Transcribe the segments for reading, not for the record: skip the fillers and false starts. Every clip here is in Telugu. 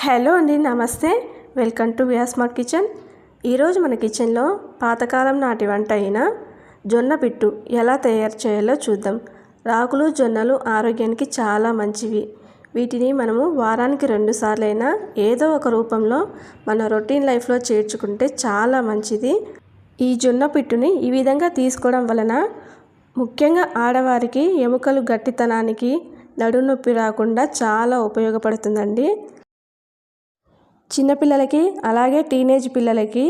హలో అండి, నమస్తే. Welcome to VR smart kitchen. ఈరోజు మన కిచెన్లో పాతకాలం నాటి వంట అయిన జొన్న పిట్టు ఎలా తయారు చేయాలో చూద్దాం. రాగులు జొన్నలు ఆరోగ్యానికి చాలా మంచివి. వీటిని మనము వారానికి 2 సార్లైనా ఏదో ఒక రూపంలో మన రొటీన్ లైఫ్లో చేర్చుకుంటే చాలా మంచిది. ఈ జొన్న పిట్టుని ఈ విధంగా తీసుకోవడం వలన ముఖ్యంగా ఆడవారికి ఎముకలు గట్టితనానికి, నడునొప్పి రాకుండా చాలా ఉపయోగపడుతుందండి. చిన్నపిల్లలకి అలాగే టీనేజ్ పిల్లలకి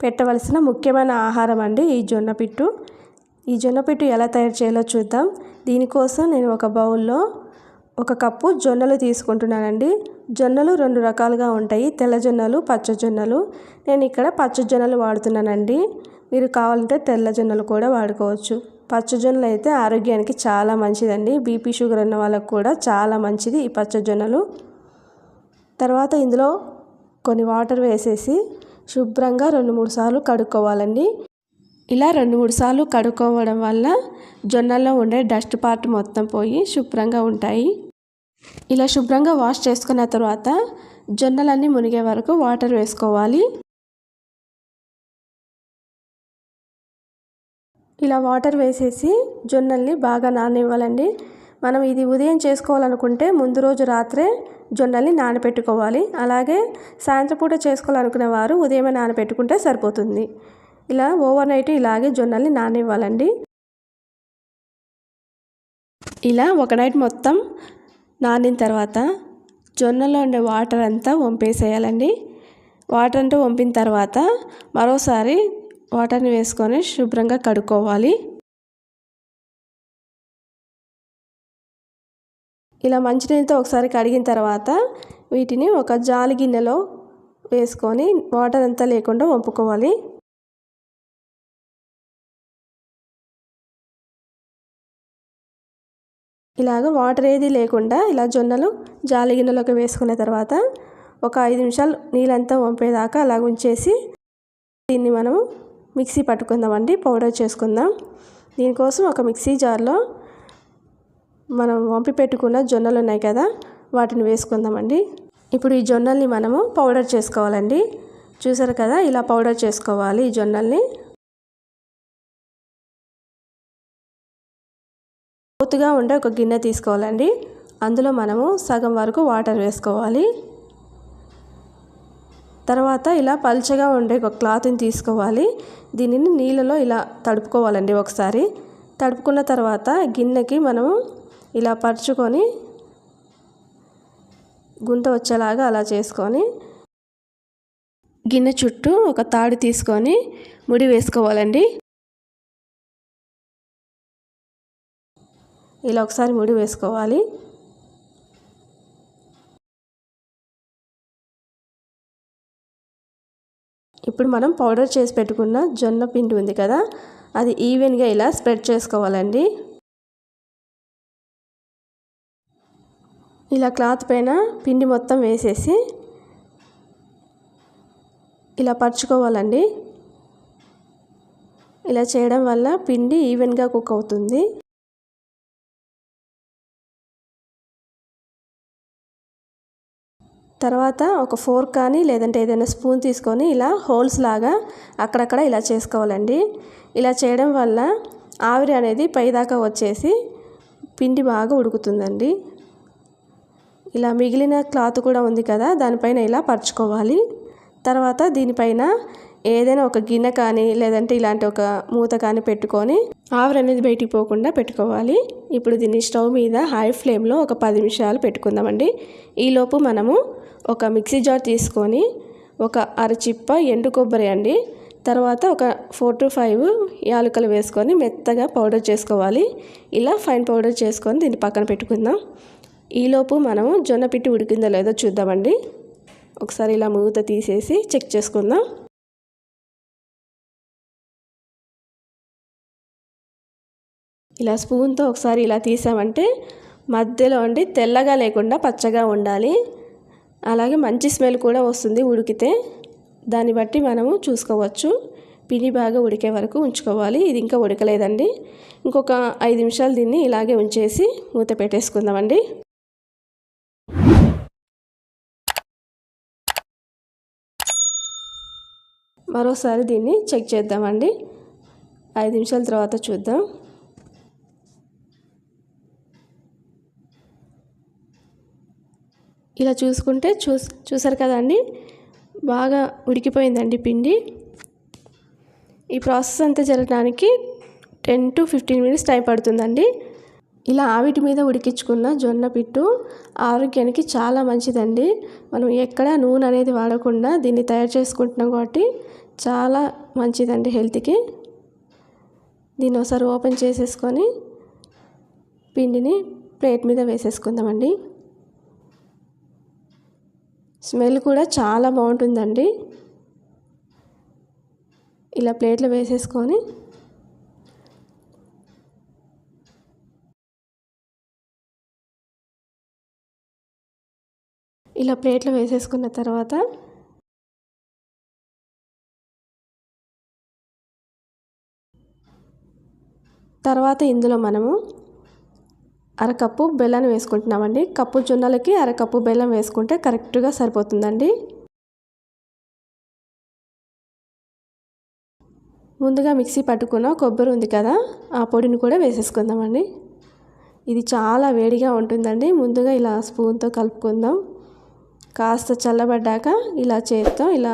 పెట్టవలసిన ముఖ్యమైన ఆహారం అండి ఈ జొన్న పిట్టు. ఈ జొన్న పిట్టు ఎలా తయారు చేయాలో చూద్దాం. దీనికోసం నేను ఒక బౌల్లో 1 కప్పు జొన్నలు తీసుకుంటున్నానండి. జొన్నలు 2 రకాలుగా ఉంటాయి, తెల్ల జొన్నలు, పచ్చ జొన్నలు. నేను ఇక్కడ పచ్చ జొన్నలు వాడుతున్నానండి. మీరు కావాలంటే తెల్ల జొన్నలు కూడా వాడుకోవచ్చు. పచ్చ జొన్నలు అయితే ఆరోగ్యానికి చాలా మంచిదండి. బీపీ షుగర్ ఉన్న వాళ్ళకు కూడా చాలా మంచిది ఈ పచ్చ జొన్నలు. తర్వాత ఇందులో కొన్ని వాటర్ వేసేసి శుభ్రంగా 2-3 సార్లు కడుక్కోవాలండి. ఇలా 2-3 సార్లు కడుక్కోవడం వల్ల జొన్నల్లో ఉండే డస్ట్ పార్ట్ మొత్తం పోయి శుభ్రంగా ఉంటాయి. ఇలా శుభ్రంగా వాష్ చేసుకున్న తర్వాత జొన్నలన్నీ మునిగే వరకు వాటర్ వేసుకోవాలి. ఇలా వాటర్ వేసేసి జొన్నల్ని బాగా నాననివ్వాలండి. మనం ఇది ఉదయం చేసుకోవాలనుకుంటే ముందు రోజు రాత్రే జొన్నల్ని నానబెట్టుకోవాలి. అలాగే సాయంత్రం పూట చేసుకోవాలనుకునే వారు ఉదయమే నానబెట్టుకుంటే సరిపోతుంది. ఇలా ఓవర్ నైట్ ఇలాగే జొన్నల్ని నాననివ్వాలండి. ఇలా ఒక నైట్ మొత్తం నానిన తర్వాత జొన్నలో ఉండే వాటర్ అంతా వంపేసేయాలండి. వాటర్ అంతా వంపిన తర్వాత మరోసారి వాటర్ని వేసుకొని శుభ్రంగా కడుక్కోవాలి. ఇలా మంచినీళ్ళతో ఒకసారి కడిగిన తర్వాత వీటిని ఒక జాలి గిన్నెలో వేసుకొని వాటర్ అంతా లేకుండా వంపుకోవాలి. ఇలాగ వాటర్ ఏది లేకుండా ఇలా జొన్నలు జాలి గిన్నెలోకి వేసుకున్న తర్వాత ఒక 5 నిమిషాలు నీళ్ళంతా వంపేదాకా అలా ఉంచేసి దీన్ని మనం మిక్సీ పట్టుకుందామండి, పౌడర్ చేసుకుందాం. దీనికోసం ఒక మిక్సీ జార్లో మనం వంపి పెట్టుకున్న జొన్నలు ఉన్నాయి కదా, వాటిని వేసుకుందామండి. ఇప్పుడు ఈ జొన్నల్ని మనము పౌడర్ చేసుకోవాలండి. చూసారు కదా, ఇలా పౌడర్ చేసుకోవాలి ఈ జొన్నల్ని. లోతుగా ఉండే ఒక గిన్నె తీసుకోవాలండి. అందులో మనము సగం వరకు వాటర్ వేసుకోవాలి. తర్వాత ఇలా పల్చగా ఉండే ఒక క్లాత్ని తీసుకోవాలి. దీనిని నీళ్ళలో ఇలా తడుపుకోవాలండి. ఒకసారి తడుపుకున్న తర్వాత గిన్నెకి మనము ఇలా పరుచుకొని గుంట వచ్చేలాగా అలా చేసుకొని గిన్నె చుట్టూ ఒక తాడు తీసుకొని ముడి వేసుకోవాలండి. ఇలా ఒకసారి ముడి వేసుకోవాలి. ఇప్పుడు మనం పౌడర్ చేసి పెట్టుకున్న జొన్న పిండి ఉంది కదా, అది ఈవెన్గా ఇలా స్ప్రెడ్ చేసుకోవాలండి. ఇలా క్లాత్ పైన పిండి మొత్తం వేసేసి ఇలా పరుచుకోవాలండి. ఇలా చేయడం వల్ల పిండి ఈవెన్గా కుక్ అవుతుంది. తర్వాత ఒక ఫోర్క్ కానీ లేదంటే ఏదైనా స్పూన్ తీసుకొని ఇలా హోల్స్ లాగా అక్కడక్కడ ఇలా చేసుకోవాలండి. ఇలా చేయడం వల్ల ఆవిరి అనేది పైదాకా వచ్చేసి పిండి బాగా ఉడుకుతుందండి. ఇలా మిగిలిన క్లాత్ కూడా ఉంది కదా, దానిపైన ఇలా పరుచుకోవాలి. తర్వాత దీనిపైన ఏదైనా ఒక గిన్నె కానీ లేదంటే ఇలాంటి ఒక మూత కానీ పెట్టుకొని ఆవిరి అనేది బయటికి పోకుండా పెట్టుకోవాలి. ఇప్పుడు దీన్ని స్టవ్ మీద హై ఫ్లేమ్లో ఒక 10 నిమిషాలు పెట్టుకుందామండి. ఈలోపు మనము ఒక మిక్సీ జార్ తీసుకొని ఒక అరచిప్ప ఎండు కొబ్బరి అండి, తర్వాత ఒక 4 to 5 యాలకులు వేసుకొని మెత్తగా పౌడర్ చేసుకోవాలి. ఇలా ఫైన్ పౌడర్ చేసుకొని దీన్ని పక్కన పెట్టుకుందాం. ఈలోపు మనము జొన్న పిట్టు ఉడికిందో లేదో చూద్దామండి. ఒకసారి ఇలా మూత తీసేసి చెక్ చేసుకుందాం. ఇలా స్పూన్తో ఒకసారి ఇలా తీసామంటే మధ్యలో అండి తెల్లగా లేకుండా పచ్చగా ఉండాలి. అలాగే మంచి స్మెల్ కూడా వస్తుంది ఉడికితే. దాన్ని బట్టి మనము చూసుకోవచ్చు. పిండి బాగా ఉడికే వరకు ఉంచుకోవాలి. ఇది ఇంకా ఉడకలేదండి. ఇంకొక 5 నిమిషాలు దీన్ని ఇలాగే ఉంచేసి మూత పెట్టేసుకుందామండి. మరోసారి దీన్ని చెక్ చేద్దామండి. 5 నిమిషాల తర్వాత చూద్దాం. ఇలా చూసుకుంటే చూసారు కదండి, బాగా ఉడికిపోయిందండి పిండి. ఈ ప్రాసెస్ అంతా జరగడానికి 10 to 15 మినిట్స్ టైం పడుతుందండి. ఇలా ఆవిటి మీద ఉడికించుకున్న జొన్న పిట్టు ఆరోగ్యానికి చాలా మంచిదండి. మనం ఎక్కడ నూనె అనేది వాడకుండా దీన్ని తయారు చేసుకుంటున్నాం కాబట్టి చాలా మంచిదండి హెల్త్కి. దీన్ని ఒకసారి ఓపెన్ చేసేసుకొని పిండిని ప్లేట్ మీద వేసేసుకుందామండి. స్మెల్ కూడా చాలా బాగుంటుందండి. ఇలా ప్లేట్లో వేసేసుకొని ఇలా ప్లేట్లో వేసేసుకున్న తర్వాత ఇందులో మనము అరకప్పు బెల్లాన్ని వేసుకుంటున్నామండి. కప్పు జొన్నలకి అరకప్పు బెల్లం వేసుకుంటే కరెక్ట్గా సరిపోతుందండి. ముందుగా మిక్సీ పట్టుకున్న కొబ్బరి ఉంది కదా, ఆ పొడిని కూడా వేసేసుకుందామండి. ఇది చాలా వేడిగా ఉంటుందండి. ముందుగా ఇలా స్పూన్తో కలుపుకుందాం. కాస్త చల్లబడ్డాక ఇలా చేత్తో ఇలా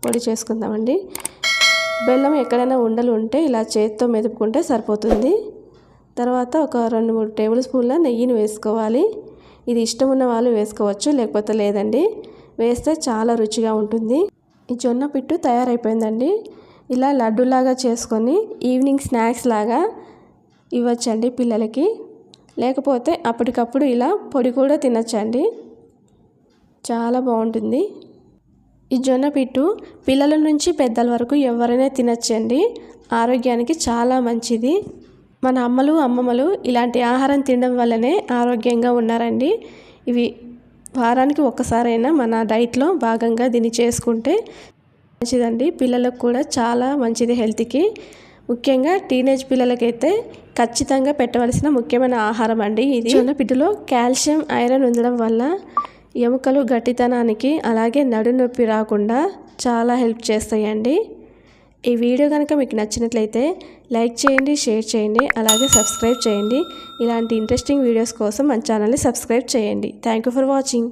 పొడి చేసుకుందామండి. బెల్లం ఎక్కడైనా ఉండలు ఉంటే ఇలా చేత్తో మెదుపుకుంటే సరిపోతుంది. తర్వాత ఒక 2-3 టేబుల్ స్పూన్ల నెయ్యిని వేసుకోవాలి. ఇది ఇష్టం ఉన్న వాళ్ళు వేసుకోవచ్చు, లేకపోతే లేదండి. వేస్తే చాలా రుచిగా ఉంటుంది. ఈ జొన్న పిట్టు తయారైపోయిందండి. ఇలా లడ్డూలాగా చేసుకొని ఈవినింగ్ స్నాక్స్ లాగా ఇవ్వచ్చండి పిల్లలకి. లేకపోతే అప్పటికప్పుడు ఇలా పొడి కూడా తినచ్చండి. చాలా బాగుంటుంది. ఈ జొన్న పిట్టు పిల్లల నుంచి పెద్దల వరకు ఎవరైనా తినచ్చండి. ఆరోగ్యానికి చాలా మంచిది. మన అమ్మలు అమ్మమ్మలు ఇలాంటి ఆహారం తినడం వల్లనే ఆరోగ్యంగా ఉన్నారండి. ఇవి వారానికి ఒక్కసారైనా మన డైట్లో భాగంగా దీన్ని చేసుకుంటే మంచిదండి. పిల్లలకు కూడా చాలా మంచిది హెల్త్కి. ముఖ్యంగా టీనేజ్ పిల్లలకైతే ఖచ్చితంగా పెట్టవలసిన ముఖ్యమైన ఆహారం అండి ఇది. జొన్న పిట్టులో కాల్షియం, ఐరన్ ఉండడం వల్ల ఎముకలు గట్టితనానికి అలాగే నడునొప్పి రాకుండా చాలా హెల్ప్ చేస్తాయండి. ఈ వీడియో కనుక మీకు నచ్చినట్లయితే లైక్ చేయండి, షేర్ చేయండి, అలాగే సబ్స్క్రైబ్ చేయండి. ఇలాంటి ఇంట్రెస్టింగ్ వీడియోస్ కోసం మన ఛానల్ని సబ్స్క్రైబ్ చేయండి. Thank you for watching.